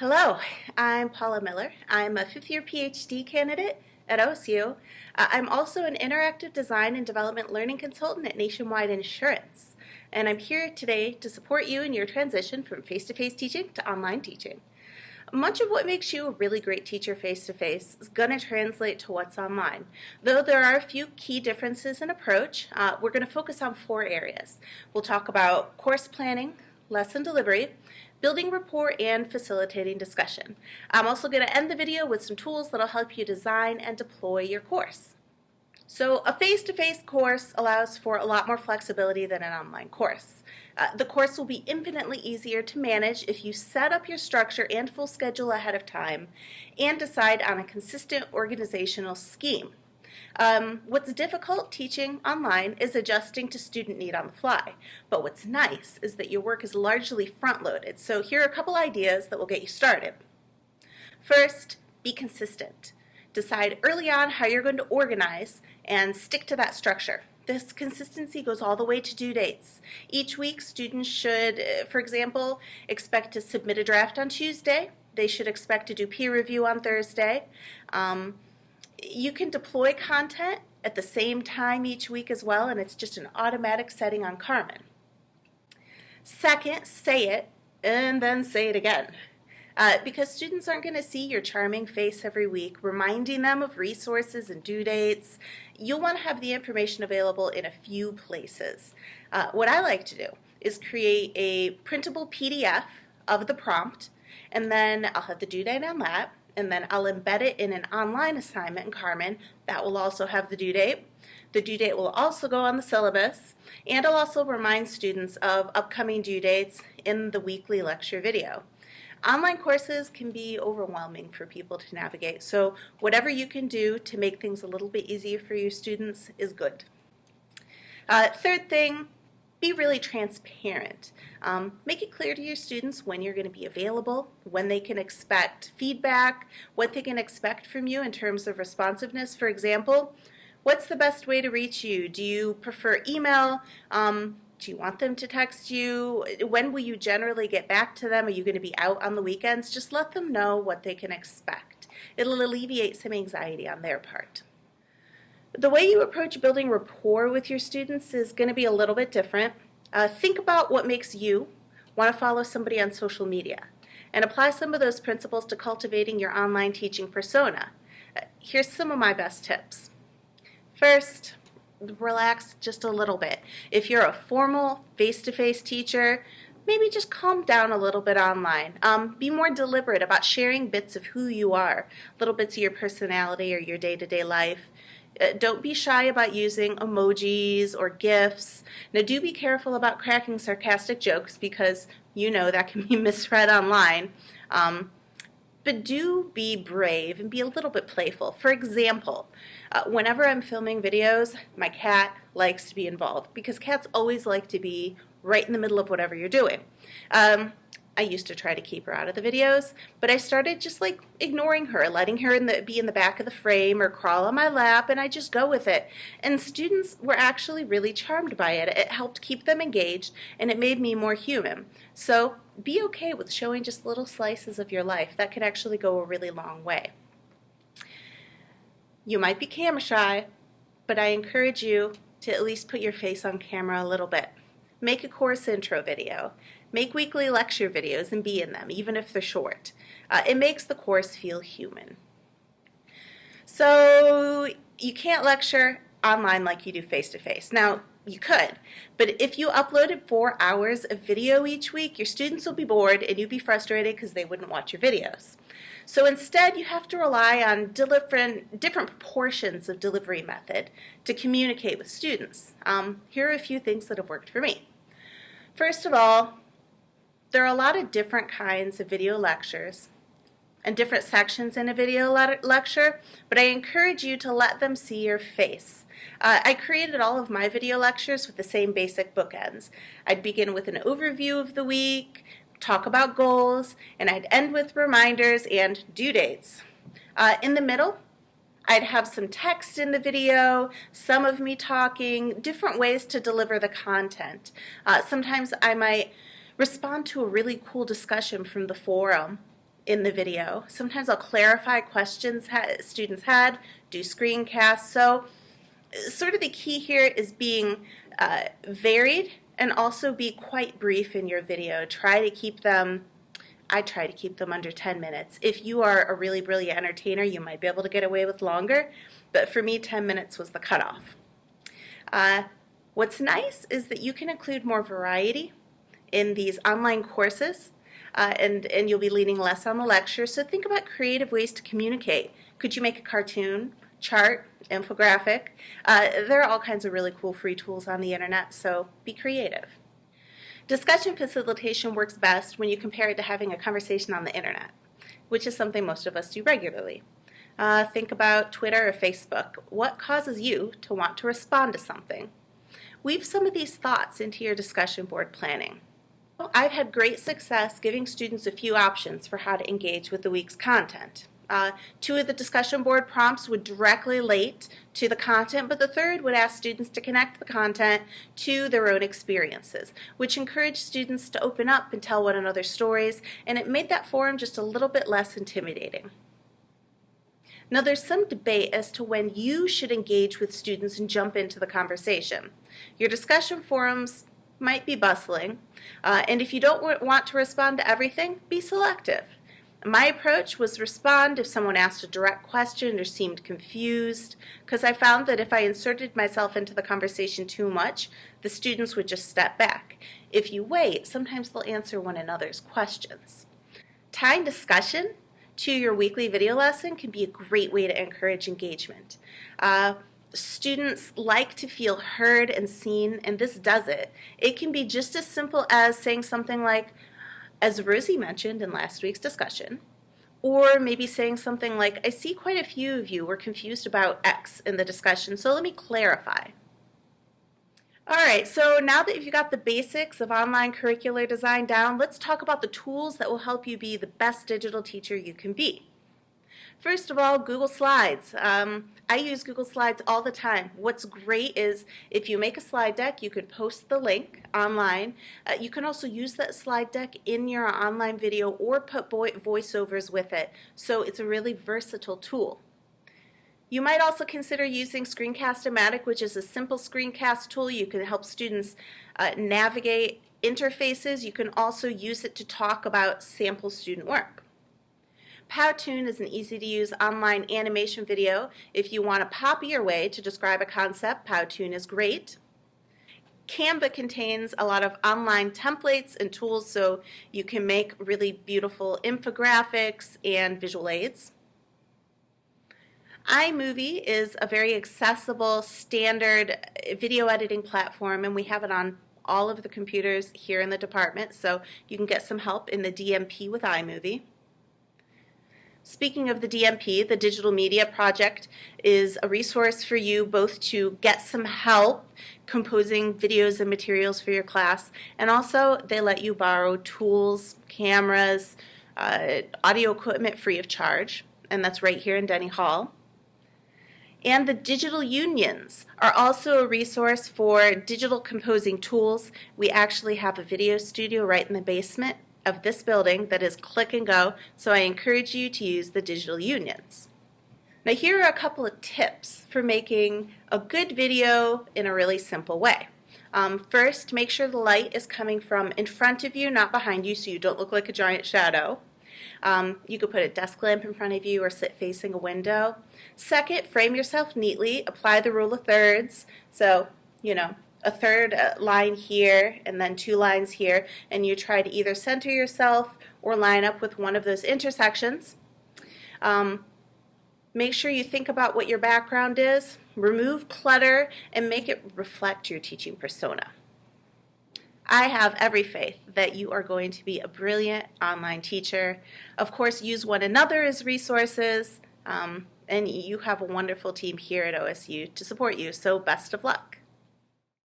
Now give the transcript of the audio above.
Hello, I'm Paula Miller. I'm a fifth-year PhD candidate at OSU. I'm also an interactive design and development learning consultant at Nationwide Insurance. And I'm here today to support you in your transition from face-to-face teaching to online teaching. Much of what makes you a really great teacher face-to-face is going to translate to what's online. Though there are a few key differences in approach, we're going to focus on 4 areas. We'll talk about course planning, lesson delivery, building rapport, and facilitating discussion. I'm also going to end the video with some tools that will help you design and deploy your course. So a face-to-face course allows for a lot more flexibility than an online course. The course will be infinitely easier to manage if you set up your structure and full schedule ahead of time and decide on a consistent organizational scheme. What's difficult teaching online is adjusting to student need on the fly. But what's nice is that your work is largely front-loaded. So here are a couple ideas that will get you started. First, be consistent. Decide early on how you're going to organize and stick to that structure. This consistency goes all the way to due dates. Each week, students should, for example, expect to submit a draft on Tuesday. They should expect to do peer review on Thursday. You can deploy content at the same time each week as well, and it's just an automatic setting on Carmen. Second, say it, and then say it again. Because students aren't going to see your charming face every week, reminding them of resources and due dates, you'll want to have the information available in a few places. What I like to do is create a printable PDF of the prompt, and then I'll have the due date on that, and then I'll embed it in an online assignment in Carmen. That will also have the due date. The due date will also go on the syllabus, and I'll also remind students of upcoming due dates in the weekly lecture video. Online courses can be overwhelming for people to navigate, so whatever you can do to make things a little bit easier for your students is good. Third thing, be really transparent. Make it clear to your students when you're going to be available, when they can expect feedback, what they can expect from you in terms of responsiveness. For example, what's the best way to reach you? Do you prefer email? Do you want them to text you? When will you generally get back to them? Are you going to be out on the weekends? Just let them know what they can expect. It'll alleviate some anxiety on their part. The way you approach building rapport with your students is going to be a little bit different. Think about what makes you want to follow somebody on social media and apply some of those principles to cultivating your online teaching persona. Here's some of my best tips. First, relax just a little bit. If you're a formal face-to-face teacher, maybe just calm down a little bit online. Be more deliberate about sharing bits of who you are, little bits of your personality or your day-to-day life. Don't be shy about using emojis or GIFs. Now do be careful about cracking sarcastic jokes because you know that can be misread online. But do be brave and be a little bit playful. For example, whenever I'm filming videos, my cat likes to be involved because cats always like to be right in the middle of whatever you're doing. I used to try to keep her out of the videos, but I started just like ignoring her, letting her be in the back of the frame or crawl on my lap, and I just go with it. And students were actually really charmed by it. It helped keep them engaged, and it made me more human. So be okay with showing just little slices of your life. That can actually go a really long way. You might be camera shy, but I encourage you to at least put your face on camera a little bit. Make a course intro video. Make weekly lecture videos and be in them, even if they're short. It makes the course feel human. So you can't lecture online like you do face-to-face. Now, you could, but if you uploaded 4 hours of video each week, your students will be bored and you'd be frustrated because they wouldn't watch your videos. So instead, you have to rely on different proportions of delivery method to communicate with students. Here are a few things that have worked for me. First of all, there are a lot of different kinds of video lectures and different sections in a video lecture, but I encourage you to let them see your face. I created all of my video lectures with the same basic bookends. I'd begin with an overview of the week, talk about goals, and I'd end with reminders and due dates. In the middle, I'd have some text in the video, some of me talking, different ways to deliver the content. Sometimes I might respond to a really cool discussion from the forum in the video. Sometimes I'll clarify questions students had, do screencasts. So sort of the key here is being varied and also be quite brief in your video. I try to keep them under 10 minutes. If you are a really brilliant entertainer, you might be able to get away with longer, but for me, 10 minutes was the cutoff. What's nice is that you can include more variety in these online courses, and you'll be leaning less on the lecture. So think about creative ways to communicate. Could you make a cartoon, chart, infographic? There are all kinds of really cool free tools on the internet, so be creative. Discussion facilitation works best when you compare it to having a conversation on the internet, which is something most of us do regularly. Think about Twitter or Facebook. What causes you to want to respond to something? Weave some of these thoughts into your discussion board planning. I've had great success giving students a few options for how to engage with the week's content. 2 of the discussion board prompts would directly relate to the content, but the third would ask students to connect the content to their own experiences, which encouraged students to open up and tell one another stories, and it made that forum just a little bit less intimidating. Now, there's some debate as to when you should engage with students and jump into the conversation. Your discussion forums might be bustling, and if you don't want to respond to everything, be selective. My approach was respond if someone asked a direct question or seemed confused, because I found that if I inserted myself into the conversation too much, the students would just step back. If you wait, sometimes they'll answer one another's questions. Tying discussion to your weekly video lesson can be a great way to encourage engagement. Students like to feel heard and seen, and this does it. It can be just as simple as saying something like, as Rosie mentioned in last week's discussion, or maybe saying something like, I see quite a few of you were confused about X in the discussion, so let me clarify. All right, so now that you've got the basics of online curricular design down, let's talk about the tools that will help you be the best digital teacher you can be. First of all, Google Slides. I use Google Slides all the time. What's great is if you make a slide deck, you can post the link online. You can also use that slide deck in your online video or put voiceovers with it. So it's a really versatile tool. You might also consider using Screencast-O-Matic, which is a simple screencast tool. You can help students navigate interfaces. You can also use it to talk about sample student work. Powtoon is an easy-to-use online animation video. If you want to copy your way to describe a concept, Powtoon is great. Canva contains a lot of online templates and tools so you can make really beautiful infographics and visual aids. iMovie is a very accessible, standard video editing platform, and we have it on all of the computers here in the department, so you can get some help in the DMP with iMovie. Speaking of the DMP, the Digital Media Project is a resource for you both to get some help composing videos and materials for your class, and also they let you borrow tools, cameras, audio equipment free of charge, and that's right here in Denny Hall. And the digital unions are also a resource for digital composing tools. We actually have a video studio right in the basement of this building that is click and go, so I encourage you to use the digital unions. Now here are a couple of tips for making a good video in a really simple way. First, make sure the light is coming from in front of you, not behind you, so you don't look like a giant shadow. You could put a desk lamp in front of you or sit facing a window. Second, frame yourself neatly. Apply the rule of thirds. So, a third line here and then 2 lines here, and you try to either center yourself or line up with one of those intersections. Make sure you think about what your background is, remove clutter, and make it reflect your teaching persona. I have every faith that you are going to be a brilliant online teacher. Of course, use one another as resources, and you have a wonderful team here at OSU to support you, so best of luck.